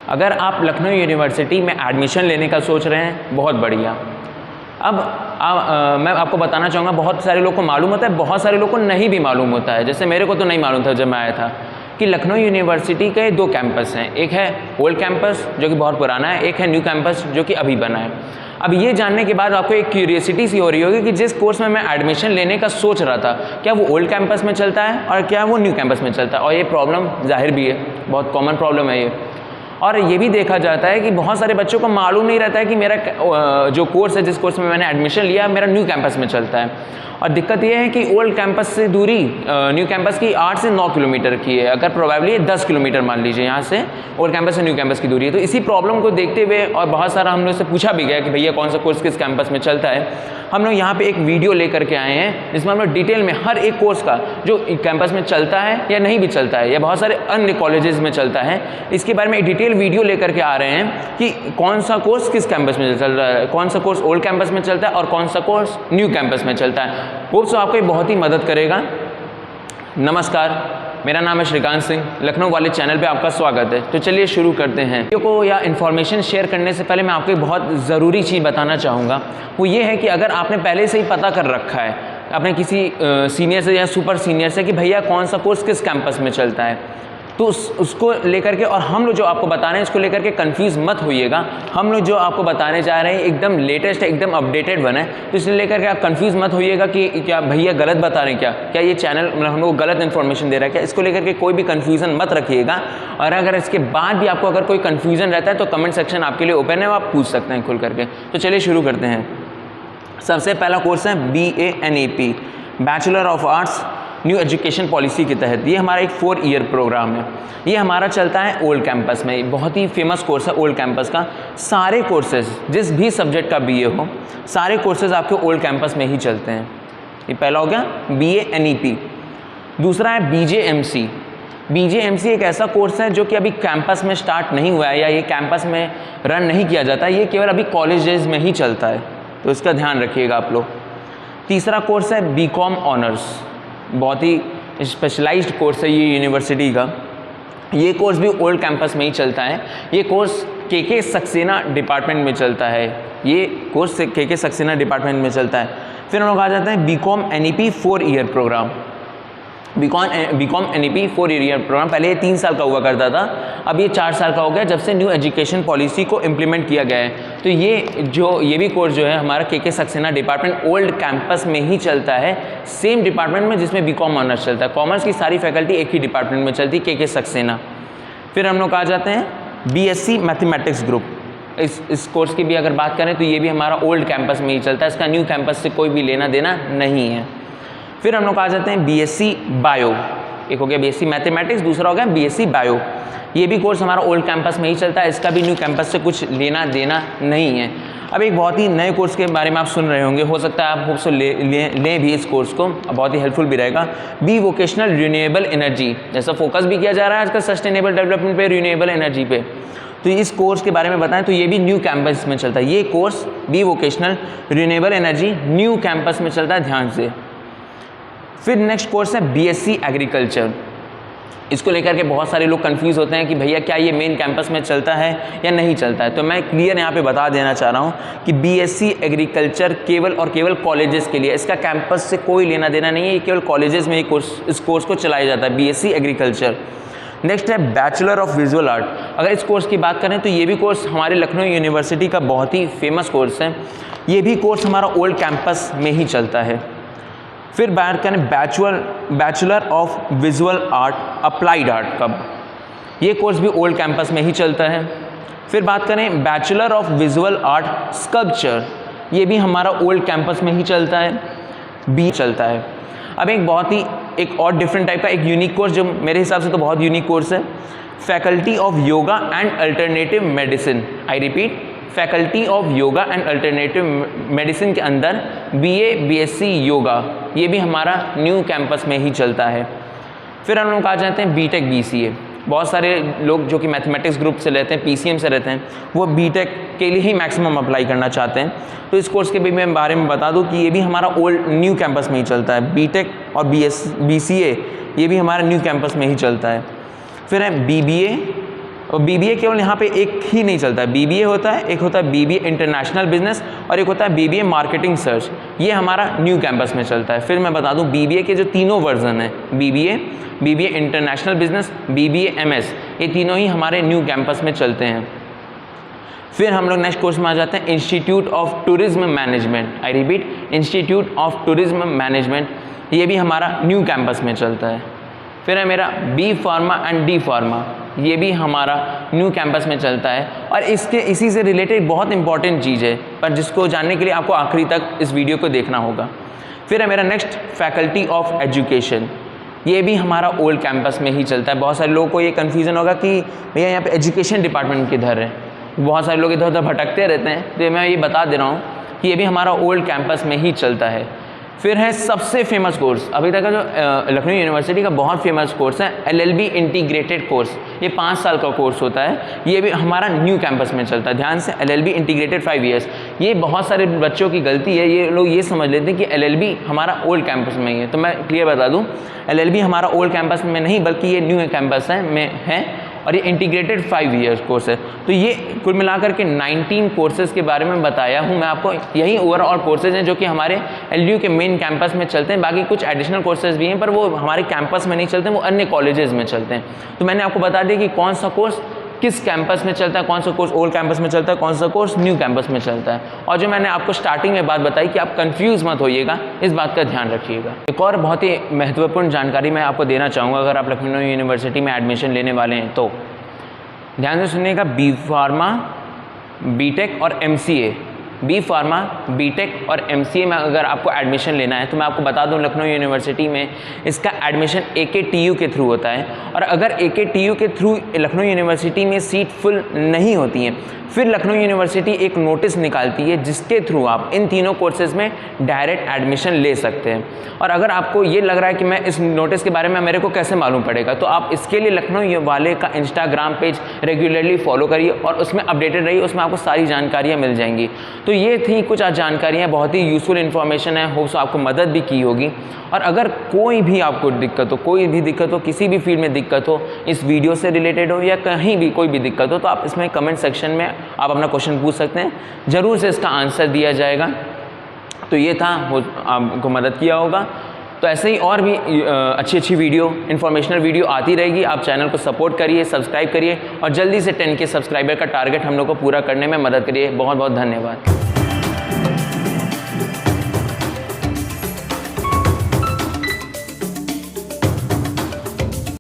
अगर आप लखनऊ यूनिवर्सिटी में एडमिशन लेने का सोच रहे हैं, बहुत बढ़िया। अब मैं आपको बताना चाहूँगा, बहुत सारे लोग को मालूम होता है, बहुत सारे लोग को नहीं भी मालूम होता है। जैसे मेरे को तो नहीं मालूम था जब मैं आया था कि लखनऊ यूनिवर्सिटी के 2 कैंपस हैं। एक है ओल्ड कैंपस जो कि बहुत पुराना है, एक है न्यू कैंपस जो कि अभी बना है। अब ये जानने के बाद आपको एक क्यूरियोसिटी सी हो रही होगी कि जिस कोर्स में मैं एडमिशन लेने का सोच रहा था, क्या वो ओल्ड कैंपस में चलता है और क्या वो न्यू कैंपस में चलता है। और ये प्रॉब्लम जाहिर भी है, बहुत कॉमन प्रॉब्लम है ये। और ये भी देखा जाता है कि बहुत सारे बच्चों को मालूम नहीं रहता है कि मेरा जो कोर्स है, जिस कोर्स में मैंने एडमिशन लिया, मेरा न्यू कैंपस में चलता है। और दिक्कत ये है कि ओल्ड कैंपस से दूरी न्यू कैंपस की 8 से 9 किलोमीटर की है, अगर प्रोबेबली 10 किलोमीटर मान लीजिए यहाँ से ओल्ड कैंपस से न्यू कैंपस की दूरी है। तो इसी प्रॉब्लम को देखते हुए और बहुत सारा हम लोग से पूछा भी गया कि भैया कौन सा कोर्स किस कैंपस में चलता है, हम लोग यहाँ पे एक वीडियो लेकर के आए हैं जिसमें हम लोग डिटेल में हर एक कोर्स का जो कैंपस में चलता है या नहीं भी चलता है या बहुत सारे अन्य कॉलेजेस में चलता है, इसके बारे में एक डिटेल वीडियो लेकर के आ रहे हैं कि कौन सा कोर्स किस कैंपस में चल रहा है, कौन सा कोर्स ओल्ड कैंपस में चलता है और कौन सा कोर्स न्यू कैंपस में चलता है। होप सो आपको ये बहुत ही मदद करेगा। नमस्कार, मेरा नाम है श्रीकांत सिंह, लखनऊ वाले चैनल पे आपका स्वागत है। तो चलिए शुरू करते हैं। वीडियो को या इन्फॉर्मेशन शेयर करने से पहले मैं आपको एक बहुत ज़रूरी चीज़ बताना चाहूँगा। वो ये है कि अगर आपने पहले से ही पता कर रखा है अपने किसी सीनियर से या सुपर सीनियर से कि भैया कौन सा कोर्स किस कैंपस में चलता है, तो उसको लेकर के और हम लोग जो आपको बता रहे हैं इसको लेकर के कंफ्यूज मत होइएगा। हम लोग जो आपको बताने जा रहे हैं एकदम लेटेस्ट है, एकदम अपडेटेड बना है, तो इसलिए लेकर के आप कंफ्यूज मत होइएगा कि क्या भैया गलत बता रहे हैं, क्या ये चैनल हम लोग गलत इन्फॉर्मेशन दे रहा है क्या। इसको लेकर के कोई भी कन्फ्यूज़न मत रखिएगा। और अगर इसके बाद भी आपको अगर कोई कन्फ्यूज़न रहता है तो कमेंट सेक्शन आपके लिए ओपन है, आप पूछ सकते हैं खुल करके। तो चलिए शुरू करते हैं। सबसे पहला कोर्स है BANAP, bachelor of arts new education policy के तहत। ये हमारा एक 4 ईयर प्रोग्राम है। ये हमारा चलता है ओल्ड कैंपस में। बहुत ही फेमस कोर्स है ओल्ड कैंपस का। सारे कोर्सेज जिस भी सब्जेक्ट का BA हो, सारे कोर्सेज आपके ओल्ड कैंपस में ही चलते हैं। ये पहला हो गया BANEP। दूसरा है BJMC। BJMC एक ऐसा कोर्स है जो कि अभी कैंपस में स्टार्ट नहीं हुआ है या ये कैंपस में रन नहीं किया जाता है, ये केवल अभी कॉलेजेस में ही चलता है, तो इसका ध्यान रखिएगा आप लोग। तीसरा कोर्स है BCom ऑनर्स। बहुत ही स्पेशलाइज्ड कोर्स है ये यूनिवर्सिटी का। ये कोर्स भी ओल्ड कैंपस में ही चलता है। ये कोर्स KK सक्सेना डिपार्टमेंट में चलता है। ये कोर्स KK सक्सेना डिपार्टमेंट में चलता है। फिर हम लोग आ जाते हैं BCom NEP 4 year programme. BCom NEP 4 year programme पहले ये 3 साल का हुआ करता था, अब ये 4 साल का हो गया जब से न्यू एजुकेशन पॉलिसी को इम्प्लीमेंट किया गया है। तो ये भी कोर्स जो है हमारा KK Saxena department old campus में ही चलता है, सेम डिपार्टमेंट में जिसमें BCom ऑनर्स चलता है। कॉमर्स की सारी फैकल्टी एक ही डिपार्टमेंट में चलती है, KK सक्सेना। फिर हम लोग आ जाते हैं BSc मैथमेटिक्स ग्रुप। इस कोर्स की भी अगर बात करें तो ये भी हमारा ओल्ड कैंपस में ही चलता है, इसका न्यू कैंपस से कोई भी लेना देना नहीं है। फिर हम लोग आ जाते हैं BSc बायो। एक हो गया BSc मैथमेटिक्स, दूसरा हो गया BSc बायो। ये भी कोर्स हमारा ओल्ड कैंपस में ही चलता है, इसका भी न्यू कैंपस से कुछ लेना देना नहीं है। अब एक बहुत ही नए कोर्स के बारे में आप सुन रहे होंगे, हो सकता है आप होप सो लें भी इस कोर्स को, बहुत ही हेल्पफुल भी रहेगा। B vocational renewable energy. जैसा फोकस भी किया जा रहा है आजकल सस्टेनेबल डेवलपमेंट पे, रिन्यूएबल एनर्जी पे, तो इस कोर्स के बारे में बताएं तो ये भी न्यू कैंपस में चलता है। ये course B vocational renewable energy new campus में चलता है, ध्यान से। फिर नेक्स्ट कोर्स है BSc एग्रीकल्चर। इसको लेकर के बहुत सारे लोग कंफ्यूज होते हैं कि भैया क्या ये मेन कैंपस में चलता है या नहीं चलता है। तो मैं क्लियर यहाँ पे बता देना चाह रहा हूँ कि BSc एग्रीकल्चर केवल और केवल कॉलेजेस के लिए, इसका कैंपस से कोई लेना देना नहीं है, ये केवल कॉलेजेस में ही इस कोर्स को चलाया जाता है, BSc एग्रीकल्चर। नेक्स्ट है बैचलर ऑफ विजुअल आर्ट। अगर इस कोर्स की बात करें तो ये भी कोर्स हमारे लखनऊ यूनिवर्सिटी का बहुत ही फेमस कोर्स है। ये भी कोर्स हमारा ओल्ड कैंपस में ही चलता है। फिर बात करें bachelor of visual art applied art कब, ये कोर्स भी ओल्ड कैंपस में ही चलता है। फिर बात करें bachelor of visual art sculpture, ये भी हमारा ओल्ड कैंपस में ही चलता है, बी चलता है। अब एक और डिफरेंट टाइप का एक यूनिक कोर्स जो मेरे हिसाब से तो बहुत यूनिक कोर्स है, faculty of yoga and alternative medicine. I repeat, faculty of yoga and alternative medicine के अंदर BA BSc योगा, ये भी हमारा न्यू कैंपस में ही चलता है। फिर हम लोग आ जाते हैं BTech BCA। बहुत सारे लोग जो कि मैथमेटिक्स ग्रुप से रहते हैं, PCM से रहते हैं, वो BTech के लिए ही मैक्सिमम अप्लाई करना चाहते हैं। तो इस कोर्स के भी मैं बारे में बता दूं कि ये भी हमारा ओल्ड न्यू कैंपस में ही चलता है। BTech और BCA ये भी हमारा न्यू कैंपस में ही चलता है। फिर है BBA और BBA केवल यहाँ पे एक ही नहीं चलता है, BBA होता है, एक होता है BBA इंटरनेशनल बिजनेस और एक होता है BBA मार्केटिंग सर्च। ये हमारा न्यू कैंपस में चलता है। फिर मैं बता दूँ BBA के जो तीनों वर्जन है, BBA international business, BBA MS, ये तीनों ही हमारे न्यू कैंपस में चलते हैं। फिर हम लोग नेक्स्ट कोर्स में आ जाते हैं institute of tourism management. I repeat, institute of tourism management, ये भी हमारा न्यू कैंपस में चलता है। फिर है मेरा B pharma and D pharma, ये भी हमारा न्यू कैंपस में चलता है। और इसी से रिलेटेड बहुत इंपॉर्टेंट चीज़ है, पर जिसको जानने के लिए आपको आखिरी तक इस वीडियो को देखना होगा। फिर है मेरा नेक्स्ट फैकल्टी ऑफ एजुकेशन, ये भी हमारा ओल्ड कैंपस में ही चलता है। बहुत सारे लोगों को ये कन्फ्यूज़न होगा कि भैया यहाँ पे एजुकेशन डिपार्टमेंट किधर है, बहुत सारे लोग इधर उधर भटकते रहते हैं, तो मैं ये बता दे रहा हूँ कि ये भी हमारा ओल्ड कैंपस में ही चलता है। फिर है सबसे फेमस कोर्स अभी तक का जो लखनऊ यूनिवर्सिटी का बहुत फेमस कोर्स है LLB इंटीग्रेटेड कोर्स। ये 5 साल का कोर्स होता है, ये भी हमारा न्यू कैंपस में चलता है। ध्यान से, LLB इंटीग्रेटेड 5 ईयर्स। ये बहुत सारे बच्चों की गलती है, ये लोग ये समझ लेते हैं कि LLB हमारा ओल्ड कैंपस में ही है। तो मैं क्लियर बता दूँ, LLB हमारा ओल्ड कैंपस में नहीं बल्कि ये न्यू कैंपस है और ये इंटीग्रेटेड 5 ईयर्स कोर्स है। तो ये कुल मिलाकर के 19 कोर्सेज़ के बारे में बताया हूँ मैं आपको। यही ओवरऑल कोर्सेज़ हैं जो कि हमारे LDU के मेन कैंपस में चलते हैं। बाकी कुछ एडिशनल कोर्सेज़ भी हैं, पर वो हमारे कैंपस में नहीं चलते, वो अन्य कॉलेजेस में चलते हैं। तो मैंने आपको बता दिया कि कौन सा कोर्स किस कैंपस में चलता है, कौन सा कोर्स ओल्ड कैंपस में चलता है, कौन सा कोर्स न्यू कैंपस में चलता है। और जो मैंने आपको स्टार्टिंग में बात बताई कि आप कंफ्यूज मत होइएगा, इस बात का ध्यान रखिएगा। एक और बहुत ही महत्वपूर्ण जानकारी मैं आपको देना चाहूँगा, अगर आप लखनऊ यूनिवर्सिटी में एडमिशन लेने वाले हैं तो ध्यान से सुनिएगा। B फार्मा, B.Tech और MCA, B फार्मा, B.Tech और MCA में अगर आपको एडमिशन लेना है तो मैं आपको बता दूं लखनऊ यूनिवर्सिटी में इसका एडमिशन AKTU के थ्रू होता है। और अगर AKTU के थ्रू लखनऊ यूनिवर्सिटी में सीट फुल नहीं होती हैं, फिर लखनऊ यूनिवर्सिटी एक नोटिस निकालती है जिसके थ्रू आप इन तीनों कोर्सेज़ में डायरेक्ट एडमिशन ले सकते हैं। और अगर आपको ये लग रहा है कि मैं इस नोटिस के बारे में मेरे को कैसे मालूम पड़ेगा, तो आप इसके लिए लखनऊ वाले का इंस्टाग्राम पेज रेगुलरली फॉलो करिए और उसमें अपडेटेड रहिए, उसमें आपको सारी जानकारियाँ मिल जाएंगी। तो ये थी कुछ आज जानकारियाँ, बहुत ही यूज़फुल इन्फॉर्मेशन है, होप्स आपको मदद भी की होगी। और अगर कोई भी आपको दिक्कत हो, किसी भी फील्ड में दिक्कत हो, इस वीडियो से रिलेटेड हो या कहीं भी कोई भी दिक्कत हो, तो आप इसमें कमेंट सेक्शन में आप अपना क्वेश्चन पूछ सकते हैं, ज़रूर से इसका आंसर दिया जाएगा। तो ये था, आपको मदद किया होगा। तो ऐसे ही और भी अच्छी वीडियो, इन्फॉर्मेशनल वीडियो आती रहेगी। आप चैनल को सपोर्ट करिए, सब्सक्राइब करिए और जल्दी से 10K सब्सक्राइबर का टारगेट हम लोग को पूरा करने में मदद करिए। बहुत बहुत धन्यवाद।